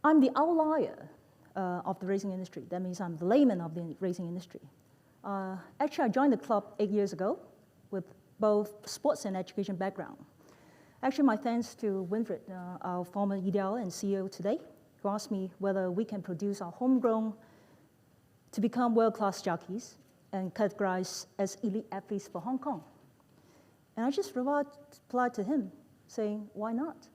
I'm the outlier of the racing industry. That means I'm the layman of the racing industry. Actually, I joined the club 8 years ago with both sports and education background. Actually, my thanks to Winfred, our former EDL and CEO today, who asked me whether we can produce our homegrown to become world-class jockeys and categorized as elite athletes for Hong Kong. And I just replied to him, saying, why not?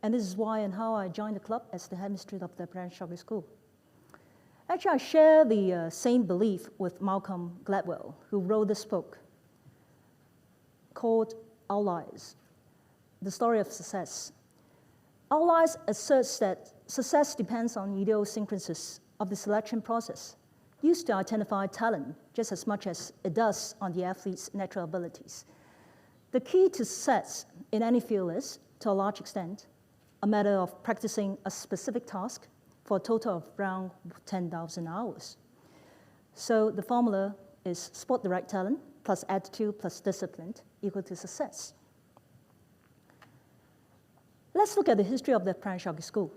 And this is why and how I joined the club as the headmistress of the Apprenticeship School. Actually, I share the same belief with Malcolm Gladwell, who wrote this book called Outliers, The Story of Success. Outliers asserts that success depends on idiosyncrasies of the selection process, used to identify talent just as much as it does on the athlete's natural abilities. The key to success in any field is, to a large extent, a matter of practicing a specific task for a total of around 10,000 hours. So the formula is spot the right talent plus attitude plus discipline equal to success. Let's look at the history of the Apprenticeship School.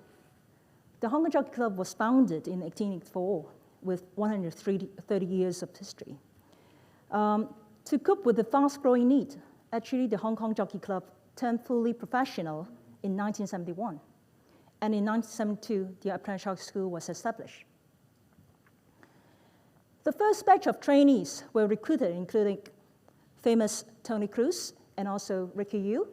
The Hong Kong Jockey Club was founded in 1884 with 130 years of history. To cope with the fast-growing need, actually the Hong Kong Jockey Club turned fully professional in 1971. And in 1972, the Apprenticeship School was established. The first batch of trainees were recruited, including famous Tony Cruz and also Ricky Yu.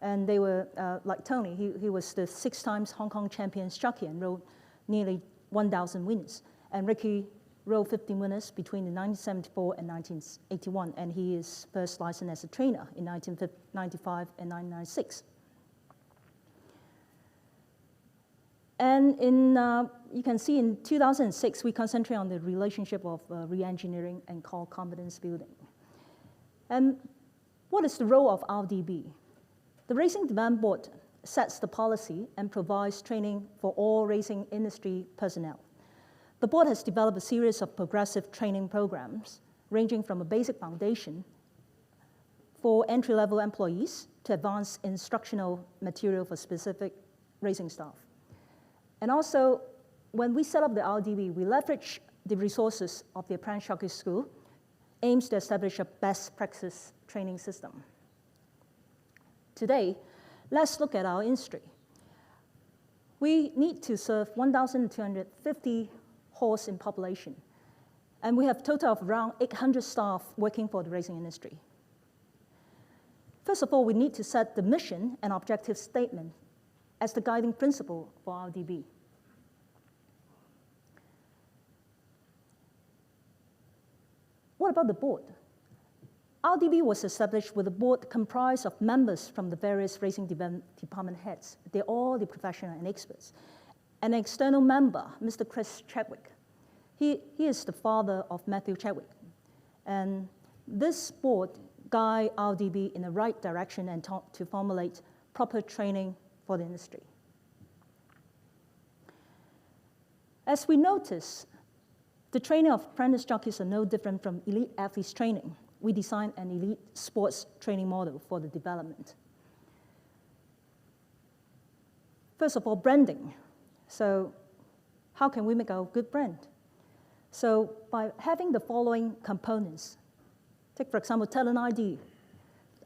And they were, like Tony, he was the 6 times Hong Kong champions jockey and rode nearly 1,000 wins. And Ricky rode 15 winners between 1974 and 1981, and he is first licensed as a trainer in 1995 and 1996. And you can see in 2006, we concentrate on the relationship of re-engineering and core competence building. And what is the role of RDB? The Racing Development Board sets the policy and provides training for all racing industry personnel. The board has developed a series of progressive training programs, ranging from a basic foundation for entry-level employees to advanced instructional material for specific racing staff. And also, when we set up the RDB, we leverage the resources of the Apprenticeship School, aims to establish a best practice training system. Today, let's look at our industry. We need to serve 1,250 horse in population, and we have a total of around 800 staff working for the racing industry. First of all, we need to set the mission and objective statement as the guiding principle for RDB. What about the board? RDB was established with a board comprised of members from the various racing department heads. They're all the professionals and experts. An external member, Mr. Chris Chadwick. He is the father of Matthew Chadwick. And this board guides RDB in the right direction and to formulate proper training for the industry. As we notice, the training of apprentice jockeys are no different from elite athletes training. We designed an elite sports training model for the development. First of all, branding. So how can we make a good brand? So by having the following components. Take, for example, talent ID.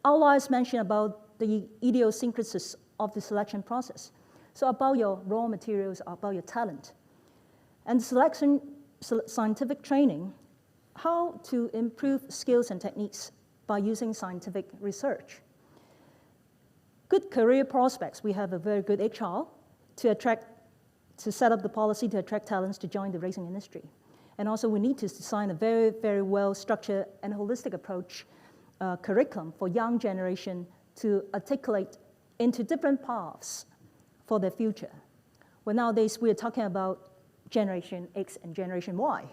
Outliers mentioned about the idiosyncrasies of the selection process. So about your raw materials, about your talent. And selection, scientific training, how to improve skills and techniques by using scientific research. Good career prospects. We have a very good HR to set up the policy to attract talents to join the racing industry. And also we need to design a very, very well-structured and holistic approach curriculum for young generation to articulate into different paths for their future. Well, nowadays we are talking about Generation X and Generation Y.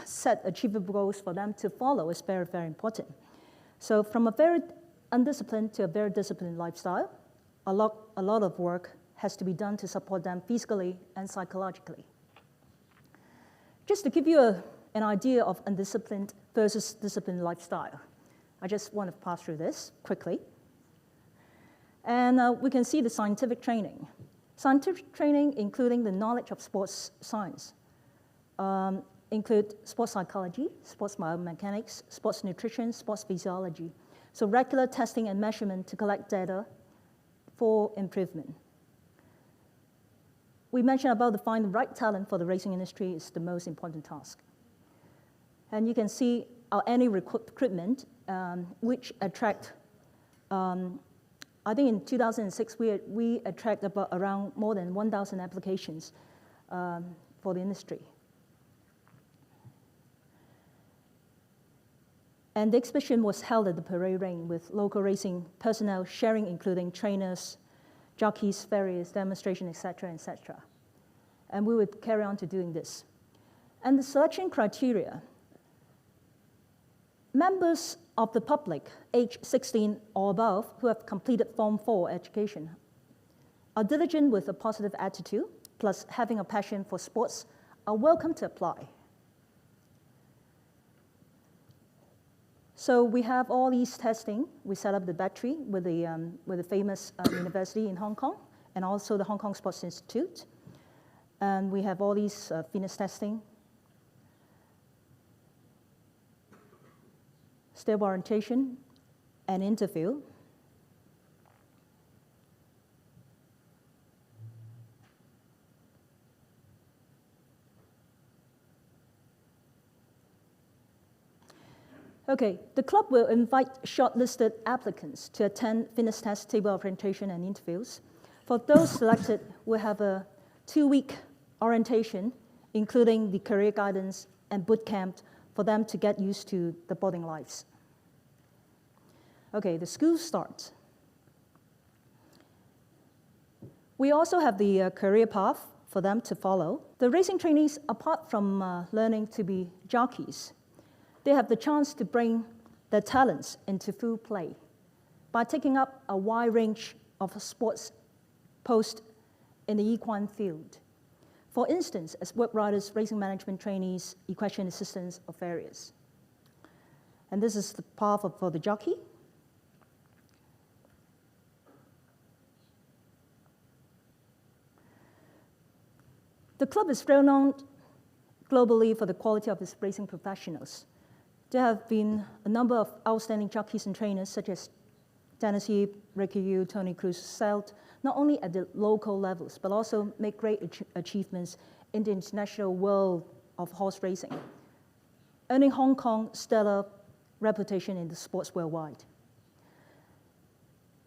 Set achievable goals for them to follow is very, very important. So from a very undisciplined to a very disciplined lifestyle, a lot of work has to be done to support them physically and psychologically. Just to give you an idea of undisciplined versus disciplined lifestyle, I just want to pass through this quickly. And we can see the scientific training. Scientific training, including the knowledge of sports science, include sports psychology, sports biomechanics, sports nutrition, sports physiology. So regular testing and measurement to collect data for improvement. We mentioned about to find the right talent for the racing industry is the most important task. And you can see our annual recruitment, which attract, I think in 2006, we attract about around more than 1,000 applications for the industry. And the exhibition was held at the Parade Ring with local racing personnel sharing, including trainers, jockeys, farriers, demonstration, et cetera, et cetera. And we would carry on to doing this. And the selection criteria, members of the public age 16 or above who have completed Form 4 education are diligent with a positive attitude, plus having a passion for sports, are welcome to apply. So we have all these testing. We set up the battery with the famous university in Hong Kong, and also the Hong Kong Sports Institute. And we have all these fitness testing, stable orientation, and interview. Okay, the club will invite shortlisted applicants to attend fitness test, table orientation, and interviews. For those selected, we'll have a 2-week orientation, including the career guidance and boot camp for them to get used to the boarding lives. Okay, the school starts. We also have the career path for them to follow. The racing trainees, apart from learning to be jockeys, they have the chance to bring their talents into full play by taking up a wide range of sports posts in the equine field. For instance, as work riders, racing management trainees, equestrian assistants, or farriers. And this is the path for the jockey. The club is well known globally for the quality of its racing professionals. There have been a number of outstanding jockeys and trainers, such as Dennis Yip, Ricky Yu, Tony Cruz, sailed not only at the local levels, but also make great achievements in the international world of horse racing, earning Hong Kong stellar reputation in the sports worldwide.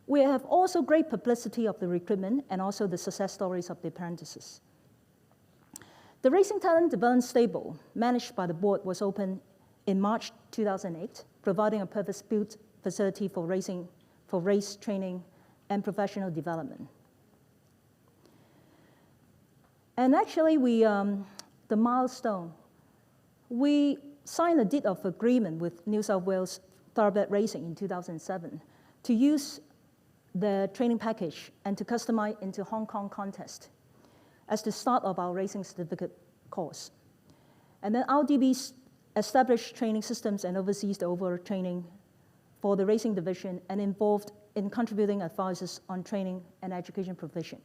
We have also great publicity of the recruitment and also the success stories of the apprentices. The Racing Talent Development Stable, managed by the board, was opened in March 2008, providing a purpose-built facility for race training and professional development. And actually, the milestone, we signed a deed of agreement with New South Wales Thoroughbred Racing in 2007 to use the training package and to customize into Hong Kong contest as the start of our racing certificate course. And then RDB established training systems and oversees the overall training for the racing division and involved in contributing advices on training and education provision.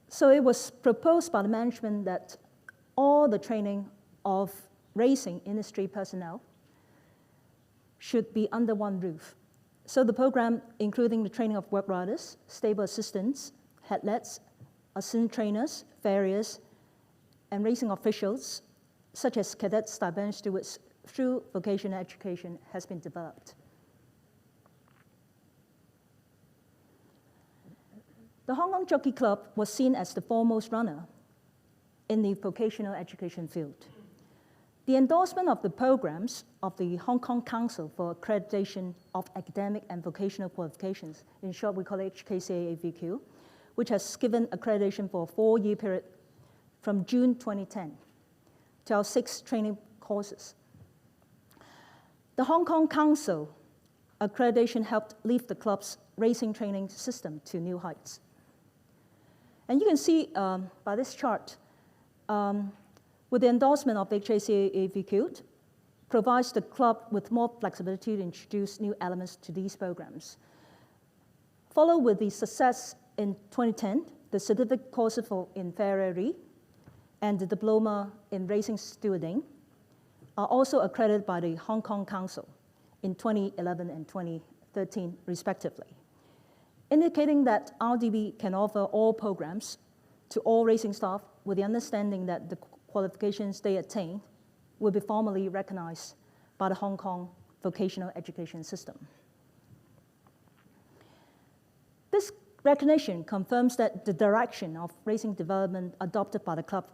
So it was proposed by the management that all the training of racing industry personnel should be under one roof. So the program, including the training of work riders, stable assistants, headlets, assistant trainers, farriers, and racing officials, such as cadets, stipend stewards, through vocational education, has been developed. The Hong Kong Jockey Club was seen as the foremost runner in the vocational education field. The endorsement of the programs of the Hong Kong Council for Accreditation of Academic and Vocational Qualifications, in short we call it HKCAAVQ, which has given accreditation for a 4-year period from June 2010 to our 6 training courses. The Hong Kong Council accreditation helped lift the club's racing training system to new heights. And you can see by this chart, with the endorsement of the HKCAAVQ, provides the club with more flexibility to introduce new elements to these programs. Followed with the success in 2010, the certificate courses in Ferrari and the diploma in racing stewarding are also accredited by the Hong Kong Council in 2011 and 2013, respectively, indicating that RDB can offer all programs to all racing staff with the understanding that the qualifications they attain will be formally recognized by the Hong Kong vocational education system. This recognition confirms that the direction of racing development adopted by the club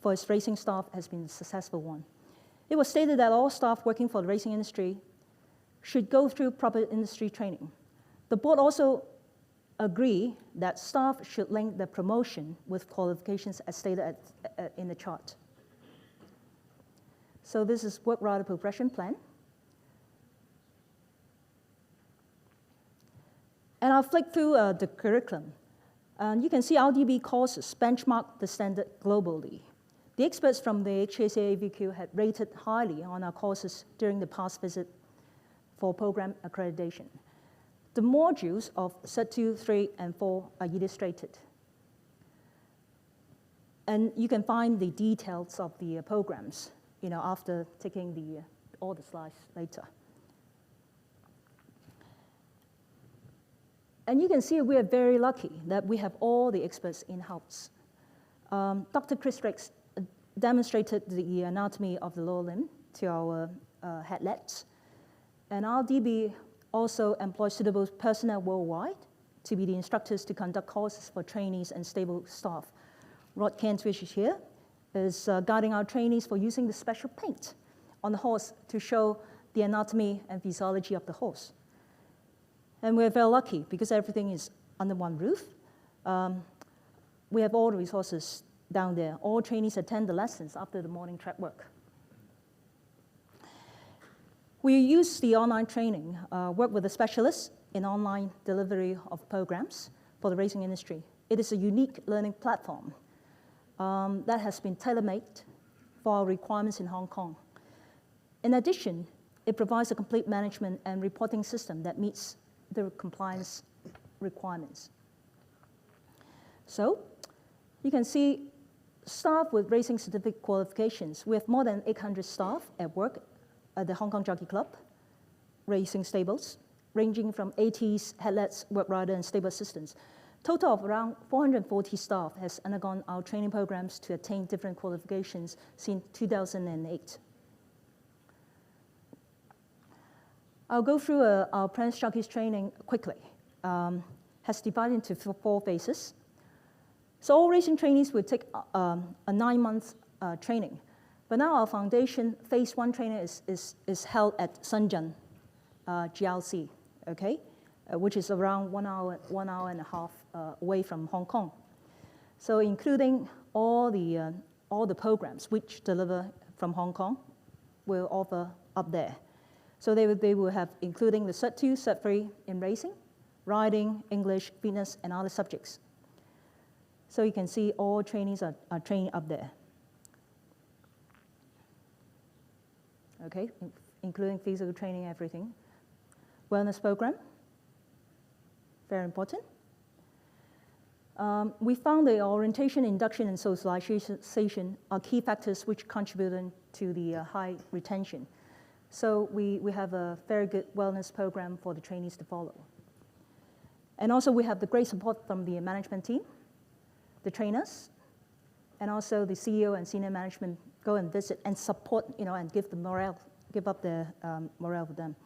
for its racing staff has been a successful one. It was stated that all staff working for the racing industry should go through proper industry training. The board also agree that staff should link the promotion with qualifications as stated in the chart. So this is work rider progression plan. And I'll flick through the curriculum. And you can see RDB courses benchmark the standard globally. The experts from the HKCAVQ had rated highly on our courses during the past visit for program accreditation. The modules of Cert 2, 3, and 4 are illustrated. And you can find the details of the programs, after taking all the slides later. And you can see we are very lucky that we have all the experts in-house. Dr. Chris Ricks demonstrated the anatomy of the lower limb to our headlets. And RDB also employs suitable personnel worldwide to be the instructors to conduct courses for trainees and stable staff. Rod Kent, which is here, is guiding our trainees for using the special paint on the horse to show the anatomy and physiology of the horse. And we're very lucky because everything is under one roof. We have all the resources down there. All trainees attend the lessons after the morning track work. We use the online training, work with a specialist in online delivery of programs for the racing industry. It is a unique learning platform that has been tailor-made for our requirements in Hong Kong. In addition, it provides a complete management and reporting system that meets the compliance requirements. So you can see staff with racing certificate qualifications. We have more than 800 staff at work at the Hong Kong Jockey Club, racing stables, ranging from ATs, headlets, work rider, and stable assistants. Total of around 440 staff has undergone our training programs to attain different qualifications since 2008. I'll go through our apprentice jockeys training quickly. Has divided into 4 phases. So all racing trainees will take a 9-month training. But now our foundation phase 1 training is held at Shenzhen, GLC, okay, which is around 1 hour and a half away from Hong Kong. So including all the programs which deliver from Hong Kong, will offer up there. So they will have including the Cert 2, Cert 3 in racing, riding, English, fitness, and other subjects. So you can see all trainees are trained up there. Okay, including physical training, everything. Wellness program, very important. We found the orientation, induction, and socialization are key factors which contribute to the high retention. So we have a very good wellness program for the trainees to follow. And also we have the great support from the management team, the trainers, and also the CEO and senior management go and visit and support, and give the morale, give up the morale for them.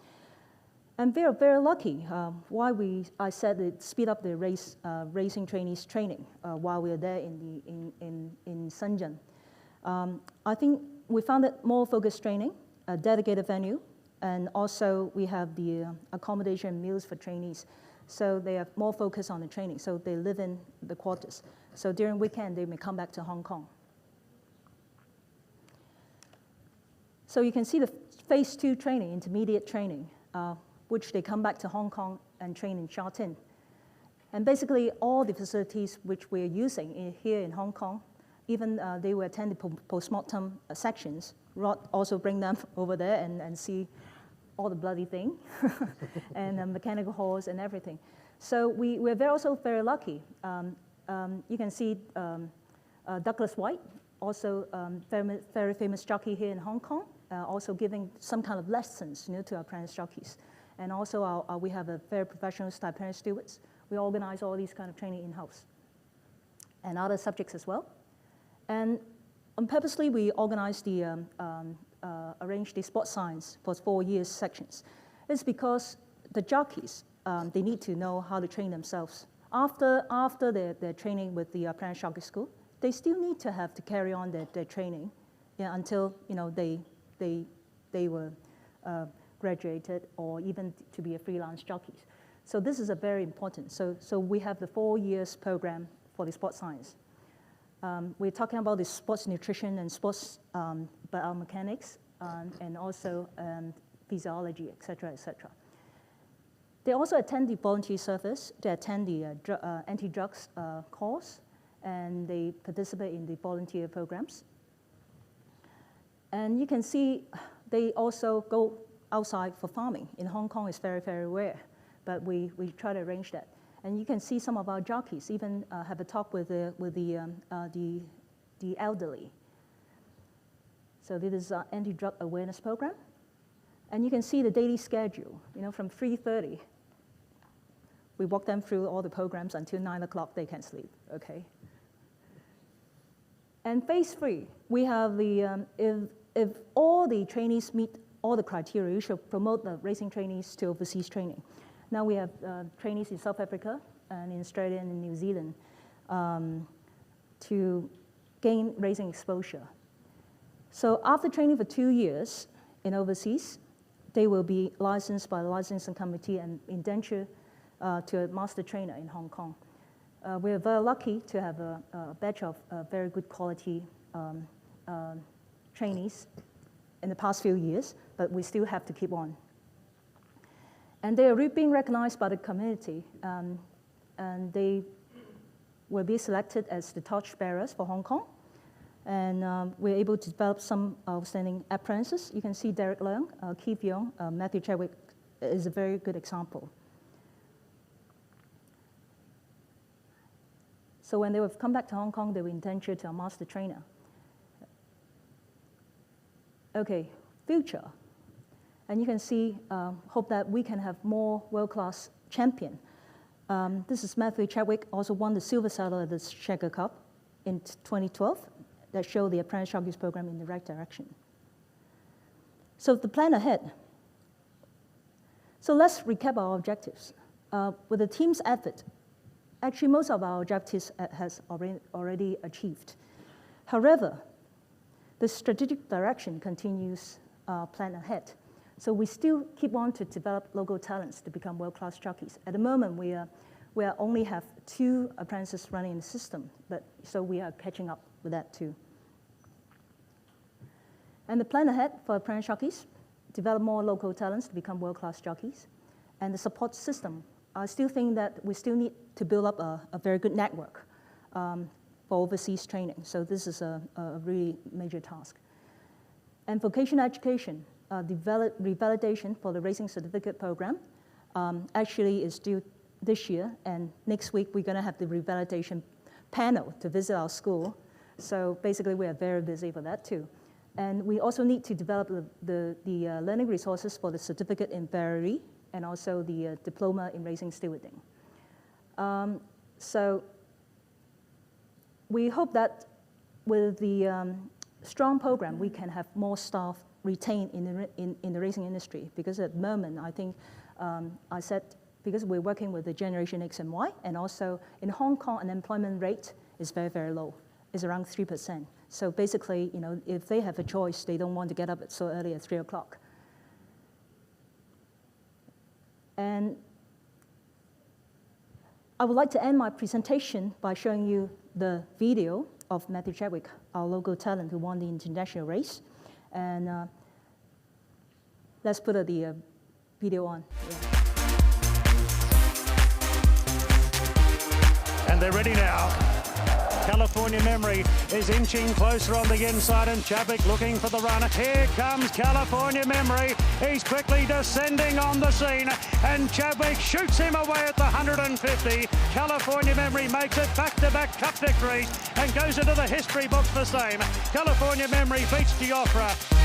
And we are very lucky why I said it speed up the racing trainees training while we are there in Shenzhen. I think we found it more focused training, a dedicated venue, and also we have the accommodation and meals for trainees. So they are more focused on the training. So they live in the quarters. So during weekend, they may come back to Hong Kong. So you can see the phase 2 training, intermediate training, which they come back to Hong Kong and train in Sha Tin. And basically all the facilities which we're using here in Hong Kong, even they will attend the post-mortem sections. Rod also bring them over there and see all the bloody thing, and mechanical halls and everything. So we're also very lucky. You can see Douglas White, also very famous jockey here in Hong Kong, also giving some kind of lessons to our apprentice jockeys. And also we have a very professional apprentice stewards. We organize all these kind of training in-house and other subjects as well. And purposely, we organize arrange the sports science for 4 years sections. It's because the jockeys, they need to know how to train themselves. After their training with the apprentice jockey school, they still need to have to carry on their training until they were graduated or even to be a freelance jockeys. So this is a very important. So we have the 4 years program for the sports science. We're talking about the sports nutrition and sports biomechanics and also physiology, et cetera, et cetera. They also attend the volunteer service. They attend the anti-drugs course, and they participate in the volunteer programs. And you can see they also go outside for farming. In Hong Kong, it's very, very rare, but we try to arrange that. And you can see some of our jockeys even have a talk with the elderly. So this is our anti-drug awareness program. And you can see the daily schedule, from 3:30. We walk them through all the programs until 9 o'clock they can sleep, okay? And phase 3, we have the, if all the trainees meet all the criteria, we should promote the racing trainees to overseas training. Now we have trainees in South Africa and in Australia and in New Zealand to gain racing exposure. So after training for 2 years in overseas, they will be licensed by the licensing committee and indenture to a master trainer in Hong Kong. We're very lucky to have a batch of very good quality trainees in the past few years, but we still have to keep on. And they are being recognized by the community, and they will be selected as the torchbearers for Hong Kong. And we're able to develop some outstanding apprentices. You can see Derek Leung, Keith Young, Matthew Chadwick is a very good example. So when they will come back to Hong Kong, they will indenture to a master trainer. Okay, future. And you can see, hope that we can have more world-class champion. This is Matthew Chadwick, also won the silver saddle at the Shaker Cup in 2012 that show the apprentice jockeys program in the right direction. So the plan ahead. So let's recap our objectives. With the team's effort, actually most of our objectives has already achieved. However, the strategic direction continues plan ahead. So we still keep on to develop local talents to become world-class jockeys. At the moment, we only have 2 apprentices running in the system, so we are catching up with that too. And the plan ahead for apprentice jockeys, develop more local talents to become world-class jockeys. And the support system, I still think that we still need to build up a very good network for overseas training. So this is a really major task. And vocational education, revalidation for the racing certificate program actually is due this year, and next week we're going to have the revalidation panel to visit our school. So basically we are very busy for that too. And we also need to develop the learning resources for the certificate in farriery and also the diploma in racing stewarding. So we hope that with the strong program, we can have more staff retained in the racing industry, because at the moment, I think I said, because we're working with the Generation X and Y, and also in Hong Kong, unemployment rate is very, very low. It's around 3%. So basically, if they have a choice, they don't want to get up so early at 3 o'clock. And I would like to end my presentation by showing you the video of Matthew Chadwick, our local talent who won the international race. And let's put the video on. Yeah. And they're ready now. California Memory is inching closer on the inside, and Chadwick looking for the run. Here comes California Memory. He's quickly descending on the scene, and Chadwick shoots him away at the 150. California Memory makes it back-to-back cup victories and goes into the history books the same. California Memory beats Giofra.